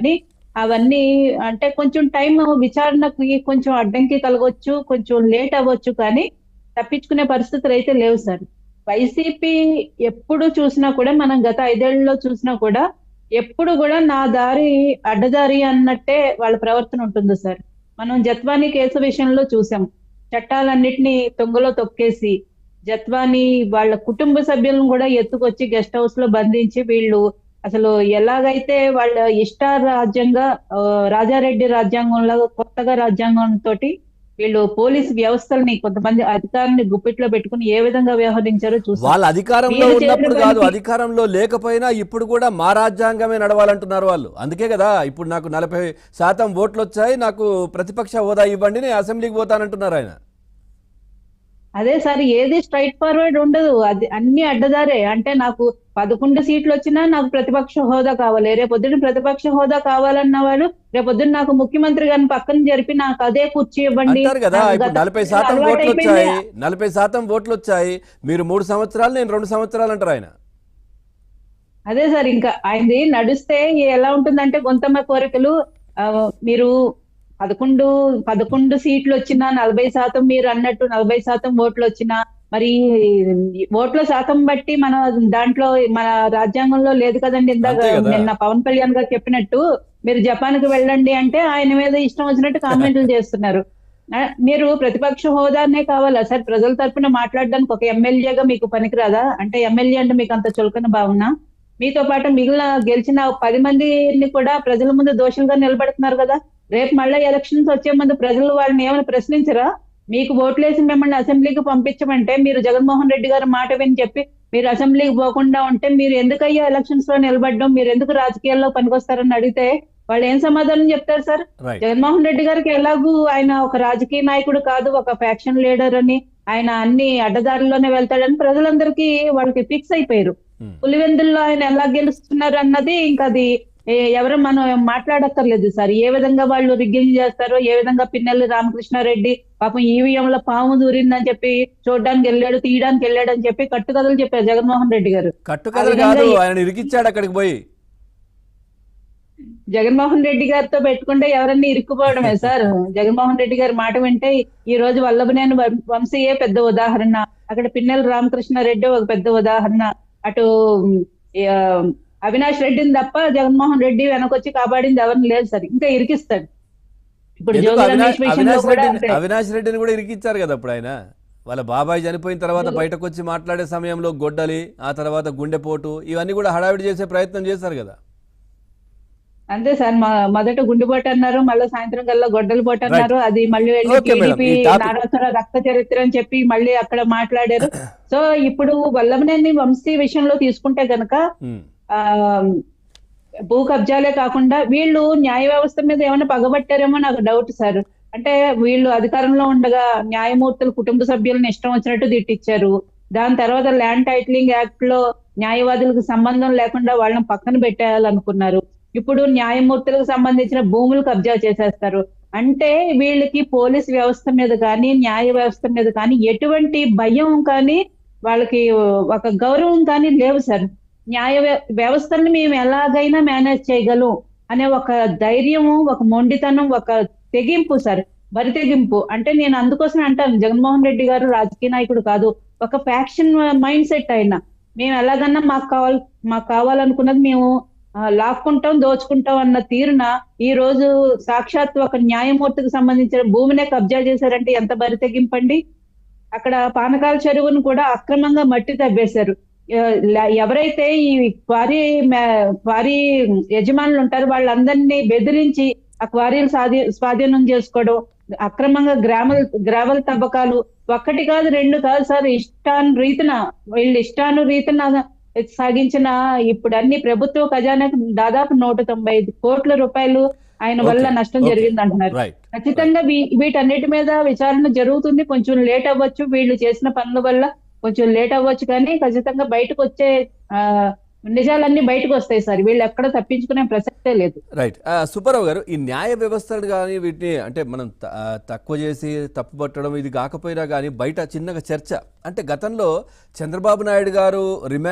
కానీ అవన్నీ అంటే కొంచెం టైం విచారణకి కొంచెం అడ్డంకి కలగొచ్చు, కొంచెం లేట్ అవ్వచ్చు కానీ తప్పించుకునే పరిస్థితులు అయితే లేవు సార్. వైసీపీ ఎప్పుడు చూసినా కూడా మనం గత 5 ఏళ్లలో చూసినా కూడా ఎప్పుడు కూడా నా దారి అడ్డదారి అన్నట్టే వాళ్ళ ప్రవర్తన ఉంటుంది సార్. మనం జత్వానీ కేసు విషయంలో చూసాం. చట్టాలన్నిటినీ తొంగలో తొక్కేసి జత్వానీ వాళ్ళ కుటుంబ సభ్యులను కూడా ఎత్తుకొచ్చి గెస్ట్ హౌస్ లో బంధించి వీళ్ళు అసలు ఎలాగైతే వాళ్ళ ఇష్టారాజ్యంగా రాజారెడ్డి రాజ్యాంగంలో కొత్తగా రాజ్యాంగం తోటి వీళ్ళు పోలీసు వ్యవస్థల్ని కొంతమంది అధికారుల్ని గుప్పిట్లో పెట్టుకుని ఏ విధంగా వ్యవహరించారో చూసాం. వాళ్ళ అధికారంలో వీళ్ళు చేసిన ఉన్నప్పుడు కాదు, పనికి అధికారంలో లేకపోయినా ఇప్పుడు కూడా మా రాజ్యాంగమే నడవాలంటున్నారు వాళ్ళు. అందుకే కదా ఇప్పుడు నాకు 40% ఓట్లు వచ్చాయి, నాకు ప్రతిపక్ష హోదా ఇవ్వండి, నేను అసెంబ్లీకి పోతానంటున్నారు ఆయన. అదే సార్, ఏది స్ట్రైట్ ఫార్వర్డ్ ఉండదు, అది అన్ని అడ్డదారే. అంటే నాకు 11 సీట్లు వచ్చినా నాకు ప్రతిపక్ష హోదా కావాలి, రేపొద్దున ప్రతిపక్ష హోదా కావాలన్న వాడు రేపొద్దున నాకు ముఖ్యమంత్రి గారిని పక్కన జరిపి నాకు అదే కుర్చీ ఇవ్వండి అంటారు కదా. నాకు ఇప్పుడు గత 40% అలవాటు ఓట్లు అయిపోయింది. వచ్చాయి, 40% ఓట్లు వచ్చాయి, మీరు 3 సంవత్సరాలు నేను 2 సంవత్సరాలు అంటారు ఆయన. అదే సార్, ఇంకా ఆయనది నడిస్తే ఎలా ఉంటుందంటే గొంతమ్మ కోరికలు. మీరు 11 సీట్లు వచ్చినా 40% మీరు అన్నట్టు 40% ఓట్లు వచ్చినా మరి ఓట్ల శాతం బట్టి మన దాంట్లో మన రాజ్యాంగంలో లేదు కదండి. ఇందాక అంతే కదా. నిన్న పవన్ కళ్యాణ్ గారు చెప్పినట్టు మీరు జపాన్ కి వెళ్ళండి అంటే ఆయన మీద ఇష్టం వచ్చినట్టు కామెంట్లు చేస్తున్నారు. మీరు ప్రతిపక్ష హోదానే కావాలా సార్? ప్రజల తరపున మాట్లాడడానికి ఒక ఎమ్మెల్యేగా మీకు పనికిరాదా? అంటే ఎమ్మెల్యే అంటే మీకు అంత చులకన భావన? మీతో పాటు మిగిలిన గెలిచిన 10 మందిని కూడా ప్రజల ముందు దోషులుగా నిలబడుతున్నారు కదా. రేపు మళ్ళీ ఎలక్షన్స్ వచ్చే ముందు ప్రజలు వాళ్ళని ఏమైనా ప్రశ్నించరా? మీకు ఓట్లేసి మిమ్మల్ని అసెంబ్లీకి పంపించమంటే మీరు జగన్మోహన్ రెడ్డి గారి మాట విని చెప్పి మీరు అసెంబ్లీకి పోకుండా ఉంటే మీరు ఎందుకయ్యా ఎలక్షన్స్ లో నిలబడడం, మీరు ఎందుకు రాజకీయాల్లో పనికొస్తారని అడిగితే వాళ్ళు ఏం సమాధానం చెప్తారు సార్? రైట్. జగన్మోహన్ రెడ్డి గారికి ఎలాగూ ఆయన ఒక రాజకీయ నాయకుడు కాదు, ఒక ఫ్యాక్షన్ లీడర్ అని, ఆయన అన్ని అడ్డదారిలోనే వెళ్తాడని ప్రజలందరికీ వాళ్ళకి ఫిక్స్ అయిపోయారు. పులివెందుల్లో ఆయన ఎలా గెలుస్తున్నారు అన్నది ఇంకా అది ఎవరు మనం మాట్లాడక్కర్లేదు సార్. ఏ విధంగా వాళ్ళు రిగ్గింగ్ చేస్తారో, ఏ విధంగా పిన్నెల్లి రామకృష్ణారెడ్డి పాపం ఈవీఎంలో పాము దూరిందని చెప్పి చూడడానికి వెళ్ళాడు, తీయడానికి వెళ్ళాడు అని చెప్పి కట్టుకథలు చెప్పారు జగన్మోహన్ రెడ్డి గారు. కట్టుకథలు కాదు, ఆయన ఇరికిచ్చాడు అక్కడికి పోయి. జగన్మోహన్ రెడ్డి గారితో పెట్టుకుంటే ఎవరన్నా ఇరుక్కుపోవడమే సార్. జగన్మోహన్ రెడ్డి గారి మాట వింటే ఈ రోజు వల్లభనేని వంశీయే పెద్ద ఉదాహరణ, అక్కడ పిన్నెల్లి రామకృష్ణారెడ్డి ఒక పెద్ద ఉదాహరణ, అటు అవినాష్ రెడ్డిని తప్ప జగన్మోహన్ రెడ్డి వెనకొచ్చి కాపాడింది ఎవరిని లేదు సార్. ఇంకా ఇరికిస్తాడు. ఇప్పుడు జోగి రమేష్ విషయంలో కూడా అవినాష్ రెడ్డిని కూడా ఇరికిచ్చారు కదా అప్పుడు ఆయన. వాళ్ళ బాబాయ్ చనిపోయిన తర్వాత బయటకు వచ్చి మాట్లాడే సమయంలో గొడ్డలి, ఆ తర్వాత గుండెపోటు, ఇవన్నీ కూడా హడావిడి చేసే ప్రయత్నం చేశారు కదా. అంతే సార్, మొదట గుండెపోటు అన్నారు, మళ్ళీ సాయంత్రం కల్లా గొడ్డలు పోటు అన్నారు. అది మళ్ళీ వెళ్ళి ఓకే మేడం, టీడీపీ ఈ టాపిక్ నారాసుర రక్త చరిత్ర అని చెప్పి మళ్ళీ అక్కడ మాట్లాడారు. సో ఇప్పుడు వల్లభనేని వంశీ విషయంలో తీసుకుంటే గనక ఆ భూ కబ్జాలే కాకుండా వీళ్ళు న్యాయ వ్యవస్థ మీద ఏమైనా పగబట్టారేమో నాకు డౌట్ సార్. అంటే వీళ్ళు అధికారంలో ఉండగా న్యాయమూర్తులు కుటుంబ సభ్యులను ఇష్టం వచ్చినట్టు తిట్టించారు. దాని తర్వాత ల్యాండ్ టైటిలింగ్ యాక్ట్ లో న్యాయవాదులకు సంబంధం లేకుండా వాళ్ళని పక్కన పెట్టేయాలనుకున్నారు. ఇప్పుడు న్యాయమూర్తులకు సంబంధించిన భూములు కబ్జా చేసేస్తారు. అంటే వీళ్ళకి పోలీస్ వ్యవస్థ మీద కానీ న్యాయ వ్యవస్థ మీద కానీ ఎటువంటి భయం కానీ వాళ్ళకి ఒక గౌరవం కానీ లేవు సార్. న్యాయ వ్యవస్థల్ని మేము ఎలాగైనా మేనేజ్ చేయగలం అనే ఒక ధైర్యము, ఒక మొండితనం, ఒక తెగింపు సార్, బరి తెగింపు. అంటే నేను అందుకోసం అంటాను, జగన్మోహన్ రెడ్డి గారు రాజకీయ నాయకుడు కాదు, ఒక ఫ్యాక్షన్ మైండ్ సెట్ అయినా మేము ఎలాగన్నా మాకు కావాలనుకున్నది మేము లాక్కుంటాం, దోచుకుంటాం అన్న తీరున ఈ రోజు సాక్షాత్ ఒక న్యాయమూర్తికి సంబంధించిన భూమినే కబ్జా చేశారంటే ఎంత బరి తెగింపండి. అక్కడ పానకాల చెరువును కూడా అక్రమంగా మట్టి తవ్వేశారు. ఎవరైతే ఈ క్వారీ యజమానులు ఉంటారో వాళ్ళందరినీ బెదిరించి ఆ క్వారీలు స్వాధీనం చేసుకోవడం, అక్రమంగా గ్రావెల్ తవ్వకాలు ఒక్కటి కాదు, 2 కాదు సార్, వీళ్ళు ఇష్టానురీతిన సాగించిన ఇప్పుడు అన్ని ప్రభుత్వ ఖజానాకు దాదాపు 195 కోట్ల రూపాయలు ఆయన వల్ల నష్టం జరిగింది అంటున్నారు. ఖచ్చితంగా వీటన్నిటి మీద విచారణ జరుగుతుంది. కొంచెం లేట్ అవ్వచ్చు, వీళ్ళు చేసిన పనుల వల్ల కొంచెం లేట్ అవ్వచ్చు, కానీ ఖచ్చితంగా బయటకు వచ్చే నిజాలన్నీ బయటకు వస్తాయి సార్. వీళ్ళు ఎక్కడ తప్పించుకునే ప్రసక్తే లేదు. రైట్. సుబ్బారావు గారు, ఈ న్యాయ వ్యవస్థలు కానీ వీటిని అంటే మనం తక్కువ చేసి తప్పు పట్టడం ఇది కాకపోయినా కానీ బయట చిన్నగా చర్చ అంటే గతంలో చంద్రబాబు నాయుడు గారు రిమాండ్